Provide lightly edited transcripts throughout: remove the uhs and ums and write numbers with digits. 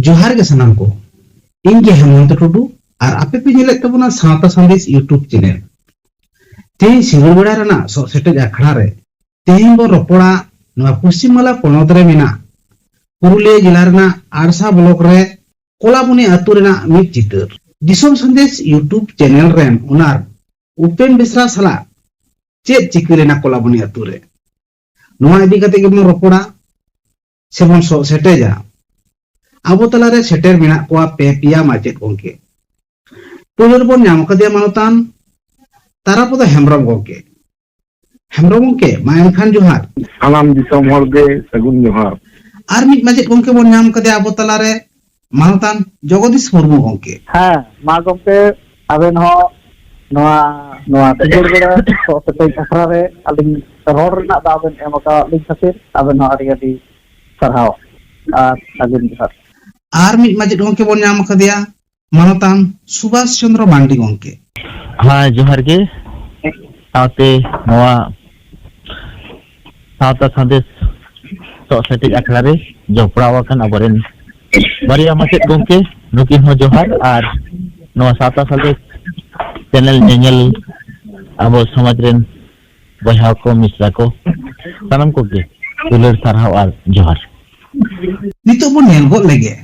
जोहार के सनाम को इन के हेमंत टुडू और आपे पे नेले तबना सावता संदेश यूट्यूब चैनल तेज सिंगल बड़ा रना सो सेटेज अखड़ा रे तेज बो रोपड़ा नवा पश्चिम माला पनत रे मेना पुरुलिया जिला रना आरसा ब्लॉक रे कोलाबुनी आतु रेना मिट चितर दिसोम संदेश यूट्यूब चैनल रेन उनार उपेन बेसरा सला चेत चिकरेना कोलाबुनी आतु रे नवा इदी कते के बन रोपड़ा सेबन सो सेटेजा आबो तलारे सेटेर मेना कोआ पे पिया माचेत गोंके पुलर बन नाम कदिया मानतान तारापद हेमब्रम गोंके मायन खान जोहार सालाम दिसोम हरगे सगुन जोहार आर मिट माचेत गोंके बन नाम कदिया आबो तलारे मानतान जगदीश मुर्मू गोंके हाँ मा गोंके आबेन हो नोआ नोआ तेजर गड़ा सो सेटे अखरा रे अलिंग रोड रना दाबेन एमका लिंक खातिर आबेन हो आदि आदि सरहाव सगुन जोहार आर मिट माचेत गोंके बन नाम कदिया मानतान सुभाष चंद्र मांडी गोंके हाँ जोहार गे साथे नोआ सावता संदेश तो सेटे अखड़ा रे जोपड़ाव आकान आबरेन बारिया माचेत गोंके नुकिन हो जोहार और नोआ सावता संदेश चैनल नेल अब समाज रेन बहा को मिश्रा को सानाम को गे दुलर सारहाव और जोहार नितो बो नेल गो लेगे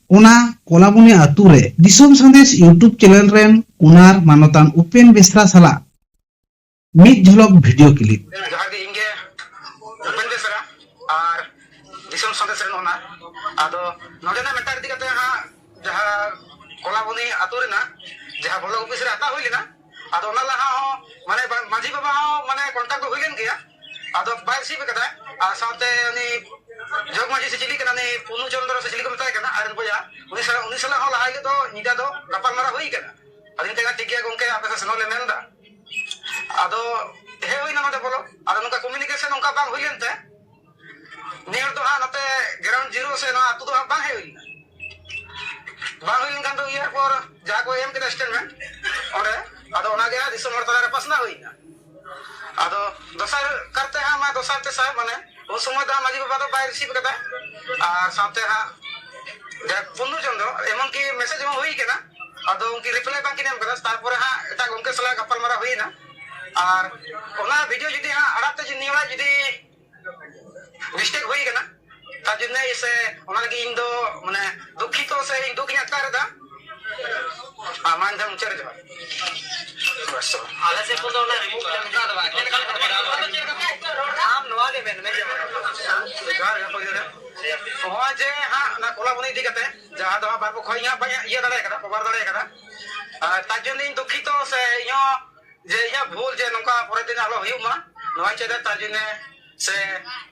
उना कोलाबुनी आतु रे दिसोम संदेश यूट्यूब चैनल रेन उनार मानतान उपेन बेसरा सला मिट झलक वीडियो क्लिप जहां इंगे उपेन बेसरा और दिसोम संदेश रेन उनार आदो नोडेना मेटार दिगते हा जहां कोलाबुनी आतु रेना जहां ब्लॉक ऑफिस रे आता होइलेना आदो ओना लहा हो माने माझी बाबा हो माने कांटेक्ट होइलेन गया आदो बाय सी बेकदा आ साथे उनी जोग माझी से चिली कना ने पुनु चंद्र से चिली को बताय कना आरन बोया उनी सला हो लहाय के तो निदा दो गपाल मारा होई कना अदिन तेगा टिकिया गोंके आपे से नोले मेनदा आदो हे होइना नोते बोलो आदो नुका कम्युनिकेशन उनका बांग होइलेनते नियर तो हा नते ग्राउंड जीरो से ना आतु तो बांग हे होइना बांग होइलन कान तो ईयर पर जा को एम के स्टेटमेंट ओरे आदो ओना गया दिसंबर तलारे पसना होइना आदो दोसर करते हा मा दोसर ते साहब माने उस समय दा माझी बाबा तो बाय रिसीव करता और साथे हा पुनु चंद्र एमन की मैसेज में होई केना आदो उनकी रिप्लाई बाकी नेम कदा तार पर हा एटा गोंके सला गपल मारा होइना और ओना वीडियो जदी हा अड़ाते जि निवला जदी मिस्टेक होई केना ता जने इसे ओना लगी इन दो माने दुखितो से इन दुखिया करदा मान धम चर जा बस आले से को ना रिमूव कर दवा आम नवा के बेन में गार या पहिले हो जे हां ना कोलाबुनी दिगते जहां दवा बार को खोइया ये दाड़े कदा पबार दाड़े कदा ताजनी दुखितो से यो जे या भूल जे नका परे दिन आलो हुयुमा नवा चेदा ताजने से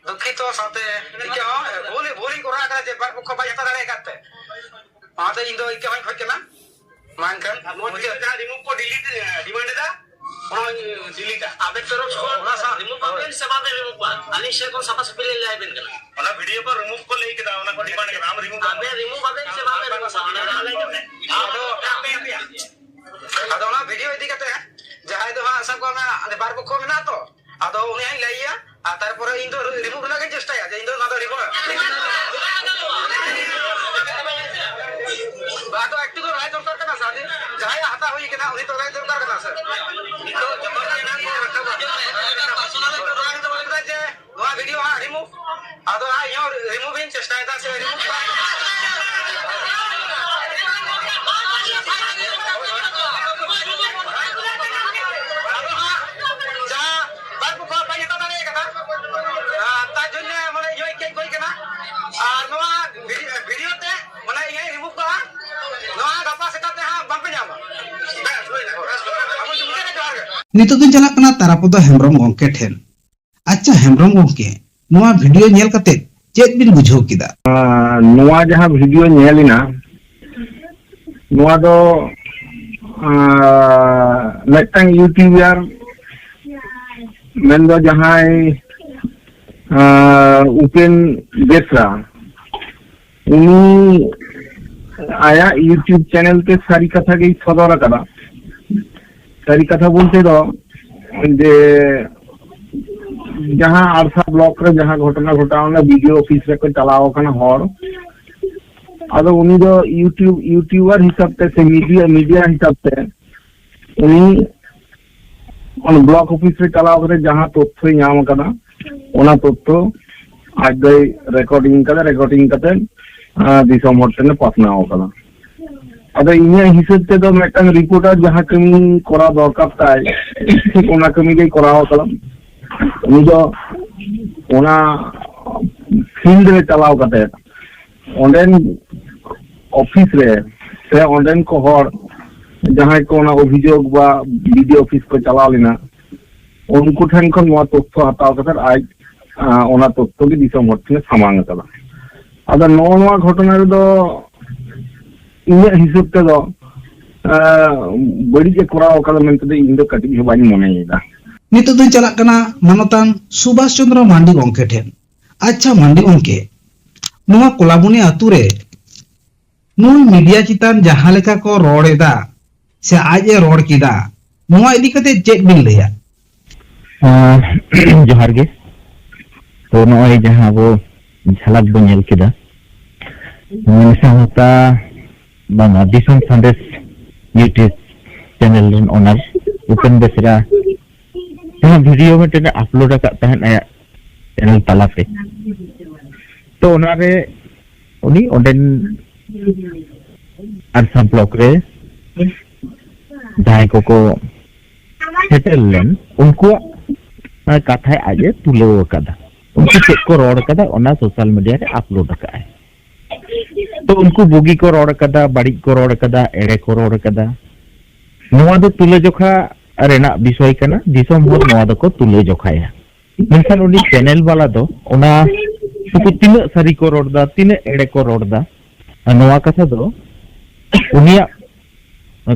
दुखितो साथे इके भूली कोरा कदा जे बार को बाय दाड़े करते आते इंदो इके भाई खोज केना मानकन मुझे रिमूव को डिलीट डिमांड दा डिलीट आबे तरफ को ना सा रिमूव कर से बाद रिमूव पा अली से को सफा सफी ले ले बेन कना ओना वीडियो पर रिमूव को ले के दा ओना को डिमांड के नाम रिमूव आबे रिमूव आबे से बाद रिमूव सा ना ले करते आदो आदो ना वीडियो इदी करते हैं जहां दो हां सब को ना बार को को ना तो आदो उनी लैया आ तार पर इन दो रिमूव लगे चेष्टा या इन दो ना तो रिमूव बात तो एक्टिव राय दरकार कना सादी जहां हाता होई केना उनी तो राय दरकार कना सर तो जबर के नाम रखबा पर्सनल तो राय तो लगदा जे वा वीडियो हा रिमूव आदो आ यो रिमूविंग चेष्टा है से रिमूव नितो दिन चला कना तारापद हेमब्रम गोंके ठेन अच्छा हेमब्रम गोंके नोआ वीडियो नेल कते चेत बिन बुझाव किदा नोआ जहां वीडियो नेलिना नोआ दो मिदटांग यूट्यूबर मेन दो जहां उपेन बेसरा उनी आया यूट्यूब चैनल पे सारी कथा के सदर कदा सारी कथा बोलते दो जे जहां आरसा ब्लॉक रे जहां घटना घटावना वीडियो ऑफिस रे को चलाओ कना हर ᱟᱫᱚ ᱩᱱᱤ ᱫᱚ ᱤᱭᱩᱴᱤউᱵᱟᱨ হিসাব ᱛᱮ ᱥᱮ ᱢᱤᱰᱤয়া হিসাব তে উনি অন ব্লক অফিস রে চালাও করে যাহা তথ্য ᱧᱟᱢ ᱟᱠᱟᱫᱟ ᱚᱱᱟ তথ্য আজ দই রেকর্ডিং কাতে দিশᱚᱢ ᱦᱚᱲ ᱴᱷᱮᱱ ᱯᱟᱥᱱᱟᱣ ᱟᱠᱟᱫᱟ ᱟᱫᱚ ᱤᱧᱟᱹᱜ ᱦᱤᱥᱟᱹᱵ ᱛᱮᱫᱚ ᱢᱤᱫᱴᱟᱝ ᱨᱤᱯᱳর্টার ᱡᱟᱦᱟᱸ ᱠᱟᱹᱢᱤ ᱠᱚᱨᱟᱣ ᱫᱚᱨᱠᱟর ᱛᱟᱭ ᱴᱷᱤᱠ ᱚᱱᱟ ᱠᱟᱹᱢᱤ ᱜᱮᱭ ᱠᱚᱨᱟᱣ ᱟᱠᱟᱫᱟ ᱩᱱᱤ ᱫᱚ ᱚᱱᱟ ᱯᱷᱤল্ᱰ ᱨᱮ ᱪᱟᱞᱟᱣ ᱠᱟᱛᱮ ᱚᱸᱰᱮᱱ অফিস রে সে অন্ডেন কো হর যাহাই কো না অভিযোগ বা বিডিও অফিস কো চালাও লিনা উনকু ঠেন খন নোয়া তথ্য হাতাও কাতে আজ ওনা তথ্য কি দিশম হর থেকে সামাং কাদা আদা নোয়া ঘটনা রে দো ইᱧᱟᱹᱜ হিসাব তে দো বড়ি কে করাও কাদা মেনতে দে ইᱧ ᱫᱚ ᱠᱟᱹᱴᱤᱡ ᱦᱚᱸ ᱵᱟᱹᱧ ᱢᱚᱱᱮᱭᱮᱫᱟ ᱱᱤᱛᱚᱜ ᱫᱚᱧ ᱪᱟᱞᱟᱜ ᱠᱟᱱᱟ ᱢᱟᱱᱚᱛᱟᱱ ᱥᱩᱵᱷᱟᱥ ᱪᱚᱱᱫᱨᱚ ᱢᱟᱱᱰᱤ ᱜᱚᱝᱠᱮ ᱴᱷᱮᱱ। ᱟᱪᱪᱷᱟ ᱢᱟᱱᱰᱤ ᱜᱚᱝᱠᱮ, ᱱᱚᱣᱟ ᱠᱚᱞᱟᱵᱚᱱᱤ ᱟᱛᱩ ᱨᱮ ᱱᱩᱭ ᱢᱤᱰᱤᱭᱟ ᱪᱮᱛᱟᱱ ᱡᱟᱦᱟᱸ ᱞᱮᱠᱟ ᱠᱚ ᱨᱚᱲ ᱮᱫᱟ ᱥᱮ ᱟᱡ ᱮ ᱨᱚᱲ ᱠᱮᱫᱟ, ᱱᱚᱣᱟ ᱤᱫᱤ ᱠᱟᱛᱮ ᱪᱮᱫ ᱵᱤᱱ ᱞᱟᱹᱭᱟ? ᱡᱚᱦᱟᱨ ᱜᱮ। ᱛᱚ ᱱᱚᱜᱼᱚᱭ ᱡᱟᱦᱟᱸ ᱟᱵᱚ ᱡᱷᱟᱞᱟᱠ ᱵᱚᱱ ᱧᱮᱞ ᱠᱮᱫᱟ, ᱥᱟᱶᱛᱟ ᱵᱟᱝᱟ ᱫᱤᱥᱚᱢ ᱥᱟᱸᱫᱮᱥ ᱤᱭᱩᱴᱩᱵ ᱪᱮᱱᱮᱞ ᱨᱮᱱ ᱚᱱᱟᱨ ᱩᱯᱮᱱ ᱵᱮᱥᱨᱟ ᱡᱟᱦᱟᱸ ᱵᱷᱤᱰᱤᱭᱳ ᱢᱤᱫᱴᱮᱱ ᱟᱯᱞᱳᱰ ᱟᱠᱟᱫ ᱛᱟᱦᱮᱸᱫ ᱟᱭᱟᱜ ᱪᱮᱱᱮᱞ ᱛᱟᱞᱟᱛᱮ, ᱛᱚ ᱚᱱᱟᱨᱮ ᱩᱱᱤ ᱚᱸᱰᱮᱱ ᱟᱨᱥᱟ ᱵᱞᱚᱠ ᱨᱮ ᱡᱟᱦᱟᱸᱭ ᱠᱚᱠᱚ ᱥᱮᱴᱮᱞ ᱞᱮᱱ ᱩᱱᱠᱩᱣᱟᱜ ᱠᱟᱛᱷᱟᱭ ᱟᱡ ᱮ ᱛᱩᱞᱟᱹᱣ ᱟᱠᱟᱫᱟ। उनको चेक को रोड कदा ओना सोशल मीडिया रे अपलोड कदा तो उनको बुगी को रोड कदा बड़ी को रोड कदा एड़े को रोड कदा नोवा दो तुले जोखा रेना विषय कना दिसोम होर नोवा दो को तुले जोखाया मेनखान उनी चैनल वाला दो ओना उनको तीन सारी को रोड दा तीन एड़े को रोड दा नोवा कथा दो उनिया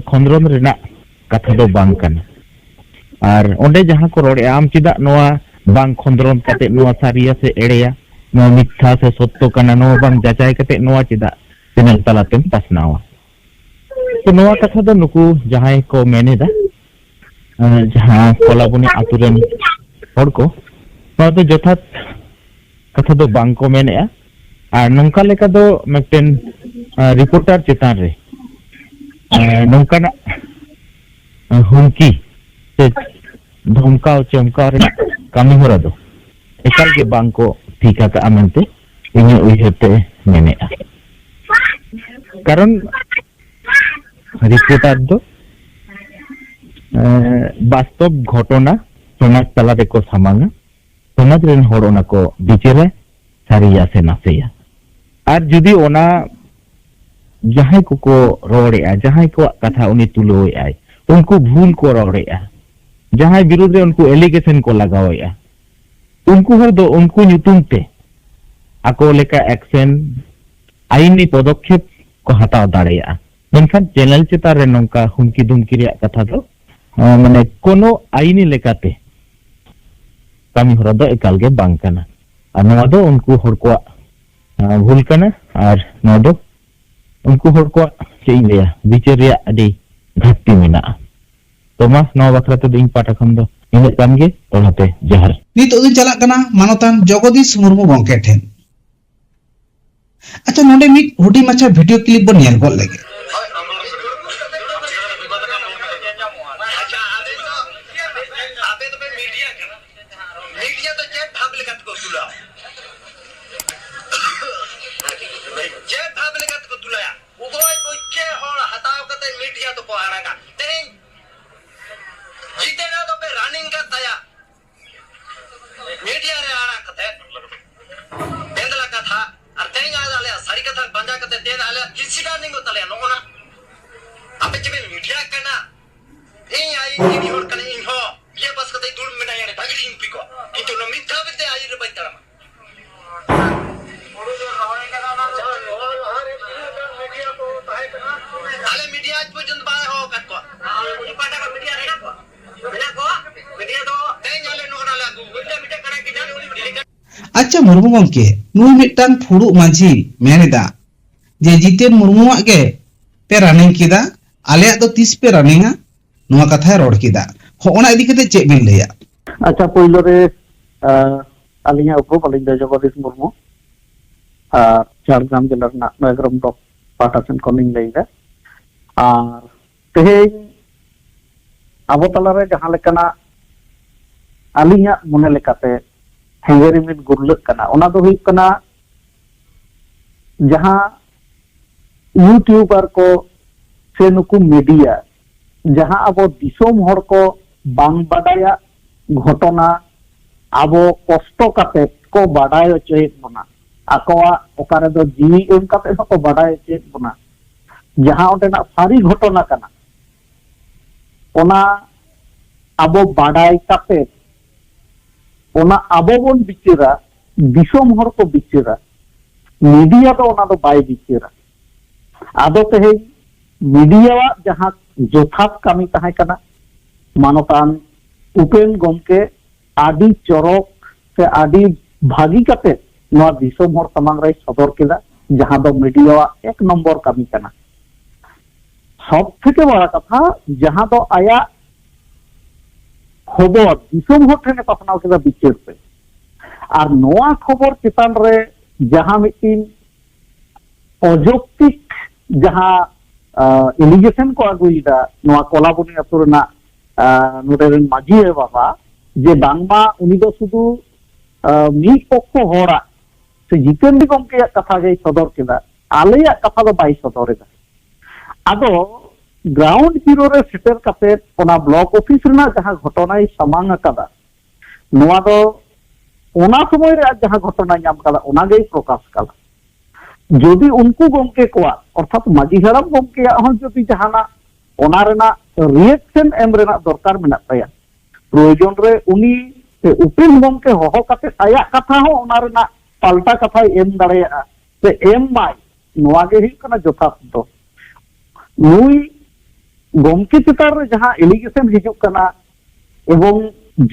खंद्रन रेना कथा दो बांग कना और ओंडे जहां को रोड आम चिदा नोवा बांग खंद्रन कते नोवा सारिया से एड़ेया नोवा मिथ्या से सत्य कना नोवा बांग जाचाय कते नोवा चिदा चैनल तलातेम पासनावा तो नोवा कथा दो नुकु जहां को मेनेदा जहां कोलाबुनी आतुरेन हर को नोवा दो जथात कथा दो बांग को मेनेया और नंका लेका दो मिदटेन रिपोर्टर चेतान रे नंकाना हुमकी से धमकाव चमकाव रे kami hora do ekal ge bang ko thika ka amente ini uihete mene karon reporter do bastob ghotona somaj tala re ko samanga somaj ren hor ona ko bichare sariya se naseya ar judi ona jahai ko roreya jahai ko katha uni tuloe ai unku bhul ko roreya जहां विरोध रे उनको allegation को लगावया उनको हर दो उनको ᱧᱩᱛᱩᱢ ᱛᱮ ako leka एक्शन आईनी पदक्षेप को हटाव दाड़ेया मेनखान चैनल चेतान रे नोंका हुमकी दुमकी रे कथा दो माने कोनो आईनी लेकाते कामी हरा दो एकाल गे बांग कना और नोवा दो उनको हर को भूल कना और नोवा दो उनको हर को चेइन लेया विचार रे अडी घाटी मेना तो मा नवा बखरा तो दिन पाटा खम दो इन काम गे तोलाते जहर नितो दिन चला कना मानोतान जगदीश मुर्मू गंके ठेन। अच्छा नोडे मिट हुडी माछा वीडियो क्लिप बन नेल गोल लेगे मीडिया तो जे भाब लेकत को तुला जे भाब लेकत को तुलाया उगोय कोचे होड़ हटाव कते मीडिया तो को आड़ागा तेरे जीतेना तो पे रनिंग का तया मीडिया रे आड़ा कते बेंदला कथा और तेंग आले सारी कथा बंजा कते देन आले किसी का नहीं तले नोना अबे जब मीडिया करना ए आई टीवी और कने इन हो ये बस कते दूर में नहीं है भागी इन पिको किंतु न मिथ्या बिते आई रे बैतरा आले मीडिया आज पर्यंत बाय हो कत को पाटा का मीडिया रे को अच्छा मुर्मू गंके नुई मिटटांग फुड़ू माझी मेनेदा जे जितेन मुर्मुआ के पे रनिंग किदा आलेया दो 30 पे रनिंगा नुआ कथा रोड किदा होना इदी कते चेक बिन लेया। अच्छा पहिलो रे अलिया उपो अलिंग जगदीश मुर्मू ᱟᱨ ᱡᱷᱟᱲᱜᱨᱟᱢ ᱡᱮᱞᱟ ᱨᱮᱱᱟᱜ ᱱᱚᱭᱜᱨᱟᱢ ᱵᱞᱚᱠ ᱯᱟᱦᱴᱟ ᱥᱮᱱ ᱠᱷᱚᱱᱤᱧ ᱞᱟᱹᱭᱫᱟ ᱟᱨ ᱛᱮᱦᱮᱧ ᱟᱵᱚ ᱛᱟᱞᱟᱨᱮ ᱡᱟᱦᱟᱸ ᱞᱮᱠᱟᱱᱟᱜ ᱟᱹᱞᱤᱧᱟᱜ ᱢᱚᱱᱮ ᱞᱮᱠᱟᱛᱮ ᱦᱮᱸᱜᱮ ᱨᱤᱢᱤᱫ ᱜᱩᱨᱞᱟᱹᱜ ᱠᱟᱱᱟ ᱚᱱᱟ ᱫᱚ ᱦᱩᱭᱩᱜ ᱠᱟᱱᱟ ᱡᱟᱦᱟᱸ ᱤᱭᱩᱴᱤউᱵᱟᱨ ko se nuku media jaha abo disom hor ko bang badaya ghotona abo kosto kate ko baday hochoyed bona akowa okare do jiwi em kate ko baday hochoyed bona jaha ondena sari ghotona kana ona abo baday kate ona abo bon bichira disom hor ko bichira media do ona do bay bichira ado tehe media जहां जोथात कमी तहां कना मानतान उपेन गमके आदि चरक से आदि भागी कते नवा दिसोम हर समांग रे सदर केदा जहां दो मीडिया एक नंबर कमी कना सब थेके बड़ा कथा जहां दो आया खबर दिसोम हर ठेने पासनाव केदा बिचार पे और नवा खबर चितान रे जहां मिटिन अजोक्तिक जहां एलिगेशन को आगुईदा नवा कोलाबनी अतुरना नोडेरन माजी बाबा जे बांगमा उनी दो सुदु मी पक्ष होरा से जितेंद्र गमके कथा गे सदर केदा आलेया कथा दो बाई सदरेदा आदो ग्राउंड जीरो रे सेटर कते ओना ब्लॉक ऑफिस रना जहां घटनाई सामांग कदा नवा दो ओना समय रे जहां घटना नाम कदा ओना गे प्रकाश कदा যদি उनको गमके को अर्थात माजी हराम गमके हन जदि जहाना ओना रेना रिएक्शन एम रेना दरकार मेना ताया प्रयोजन रे उनी से उपेन गमके होहो कते आया कथा हो ओना रेना पाल्टा कथा एम दाड़ेया से एम माय नोआ गे हिक कना जथात दो नुई गमके चितार रे जहां एलिगेशन हिजुक कना एवं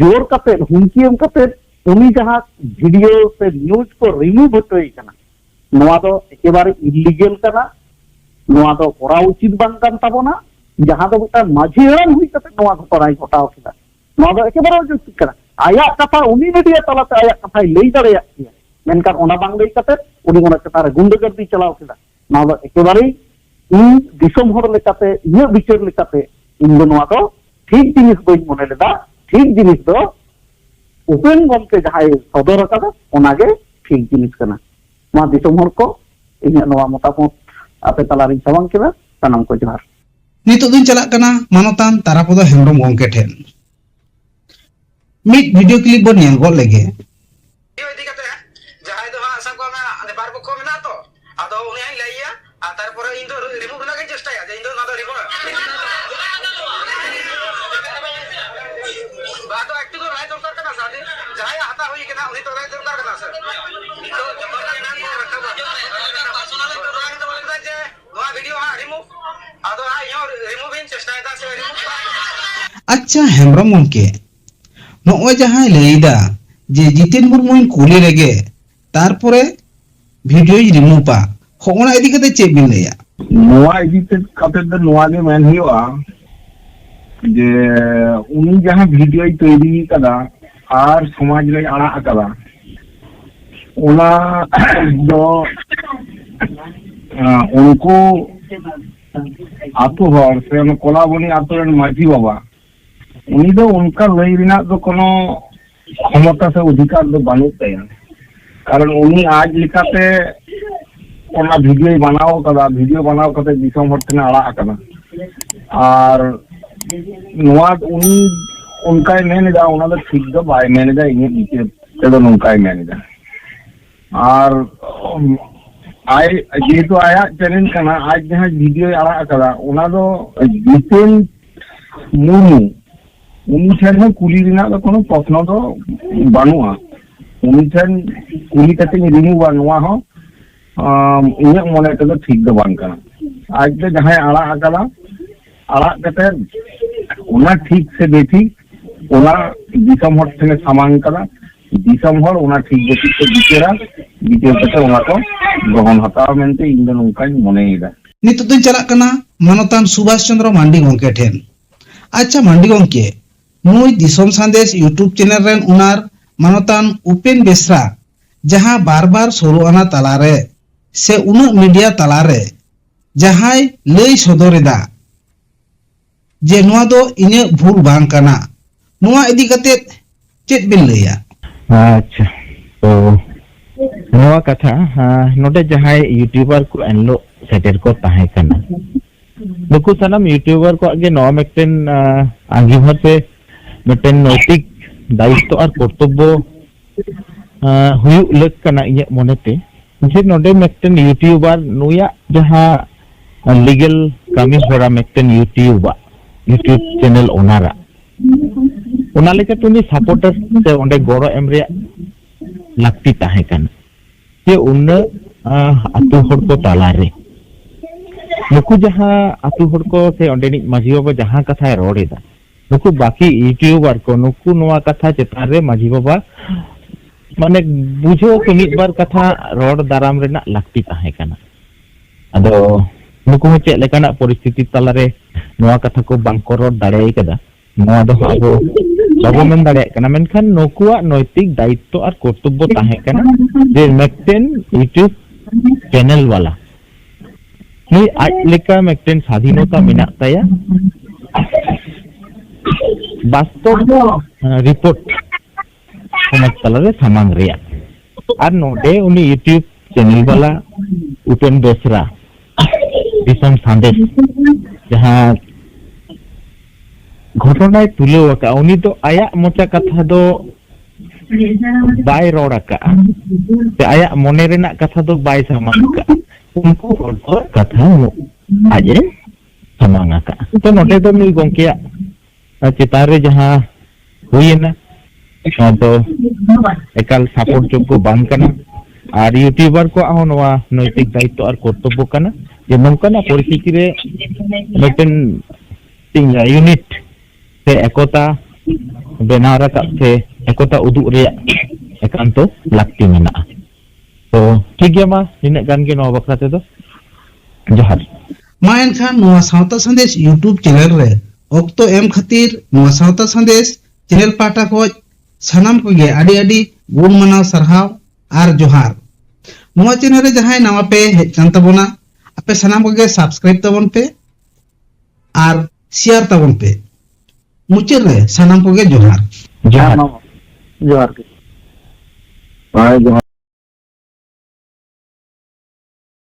जोर कते हुमकी एम कते उनी जहां वीडियो से न्यूज को रिमूव होतोई कना नोआ दो एकेबारे इलीगल कना नोआ दो करा उचित बांग कान ताबोना जहां दो मिटा माझी हराम हुई कते नोआ घटनाई घटाव केदा नोआ दो एकेबारे उचित कना आया कथा उनी मीडिया तलाते आया कथा लई दाड़ेया किया मेनकान ओना बांग लई कते उनी ओना चतारे गुंडगर्दी चलाव केदा नोआ दो एकेबारे इन दिसम हर लेकाते इया बिचार लेकाते इन दो नोआ दो ठीक जिनिस बई मने लेदा ठीक जिनिस दो उपेन गमके जहां सदर कदा ओनागे ठीक जिनिस कना मा दिसम हर को इन्या नोआ मतामत आपे तलारिन सवांग केदा सानाम को जोहार नितो दिन चला कना मानतान तारापद हेमरम गमके ठेन मिट वीडियो क्लिप बन नेल गो लेगे इदी कते जहाय दो हा सब को ना बार पक्ष मेना तो आदो उनी आइ लइया आ तार पर इन दो रिमूव लागे चेष्टा या इन दो ना दो रिमूव बातो एक्टिव राय दरकार कना सादे जहाय हाता होई केना उनी तो राय दरकार कना सर तो जबर केना को रखबा पर्सनल प्रोग्राम तो बोलदा जे नोआ वीडियो हा रिमूव आदो आ यो रिमूव इन चेष्टा या से रिमूव अच्छा हेमरम गमके नो जहां लेदा जे जितेन मुर्मु कुली रेगे तारपरे वीडियो रिमूवा होना इदी कते चे बिन लेया नोआ इदी कते द नोआ गे मेन हुआ जे उनी जहां वीडियो तैयारी कदा आर समाज रे आड़ा कदा ओना दो उनको आतो हर से कोलाबनी आतो रन माजी बाबा उनी दो उनका लई रिना दो कोनो क्षमता से अधिकार दो बानु तया कारण उनी आज लिखाते ओना वीडियो बनाओ कते दिसम हर तना आड़ा कदा और नोआ उनी उनका मेनेदा ओना दो ठीक दो बाय मेनेदा इने नीचे ते दो उनका मेनेदा और आय जेतो आया चैनल कना आज जहां वीडियो आड़ा कदा ओना दो जितेन मुर्मू उनी ठेन कुली रिना दो कोनो प्रश्न दो बानुआ उनी ठेन कुली कते रिमूव नोआ हो इने मने ते दो ठीक दो बांग कना आज दो जहां आड़ा कते ओना ठीक से बेठिक ओना दिसम हर ठेने सामांग कदा दिसम हर ओना ठीक बेठिक से बिचेरा बिचेर कते ओना को ग्रहण हताव मेनते इन दो नोंकाई मनेयदा नितो दिन चला कना मानतान सुभाष चंद्र मांडी गमके ठेन अच्छा मांडी गमके नुई दिसम संदेश यूट्यूब चैनल रेन उनार मानतान उपेन बेसरा जहां बार बार शुरू आना तलारे से उन मीडिया तलारे जहां लई सदरेदा जे नुआ दो इने भूल बांग कना नुआ इदी कते चेत बिन लैया अच्छा तो नवा कथा नोटे जहां यूट्यूबर को एनलो सेटर को ताहे कना नुकु सनम यूट्यूबर को आगे नवा मेक्टेन आंगीभर से मेक्टेन नैतिक दायित्व और कर्तव्य हुयुग लग कना इया मोनेते जे नोडे मेक्टेन यूट्यूबर नुया जहां लीगल कामी होरा मेक्टेन यूट्यूब चैनल ओनारा ओना लेके तुनी सपोर्टर से ओंडे गोरो एम रे लगती ताहे कना जे उन अतु हर को तालारे नुकु जहां अतु हर को से ओंडेनी माझी बाबा जहां कथा रोडेदा नुकु बाकी यूट्यूबर को नुकु नोआ कथा चेतान रे माझी बाबा माने बुझो को मिद बार कथा रोड दाराम रेना लगती ताहे कना अदो नुकु चे लेकाना परिस्थिति तालारे नोआ कथा को बांको रोड दाड़े कदा नोआ दो आबो बाबो मेन दाड़े कना मेनखान नुकुआ नैतिक दायित्व और कर्तव्य ताहे कना जे मेक्टेन यूट्यूब चैनल वाला नि आज लेका मेक्टेन स्वाधीनता मेना ताया वास्तव रिपोर्ट समाज तलारे सामांग रेया और नोडे उनी यूट्यूब चैनल वाला उपेन बेसरा दिसम संदेश जहां घटना तुले वका उनी तो आया मोचा कथा दो बाय रोड का ते आया मोने रेना कथा दो बाय सामांग का उनको और कथा आज सामांग का तो नोडे तो मी गोंकिया चितारे जहां हुईना तो एकाल सपोर्ट जो को बांग कना और यूट्यूबर को आहो नवा नैतिक दायित्व और कर्तव्य कना जे नौकाना परिस्थिति रे मेटेन तिंगा यूनिट से एकता बेनाव राकाब से एकता उदुग रे एकांतो लाक्ति मेना तो ठीक गया मा निने गान के नवा बखरा ते दो जोहार मा एनखान नोआ सावता संदेश यूट्यूब चैनल रे ऑक्तो एम खातिर नोआ सावता संदेश चैनल पाटा को सानाम को गे आडी आडी गुण मनाव सरहाव आर जोहार नोआ चैनल रे जहां नवा पे हेचन तबोना आपे सानाम को गे सब्सक्राइब तबन पे आर शेयर तबन पे मुचर रे सानाम को गे जोहार जोहार के जोहार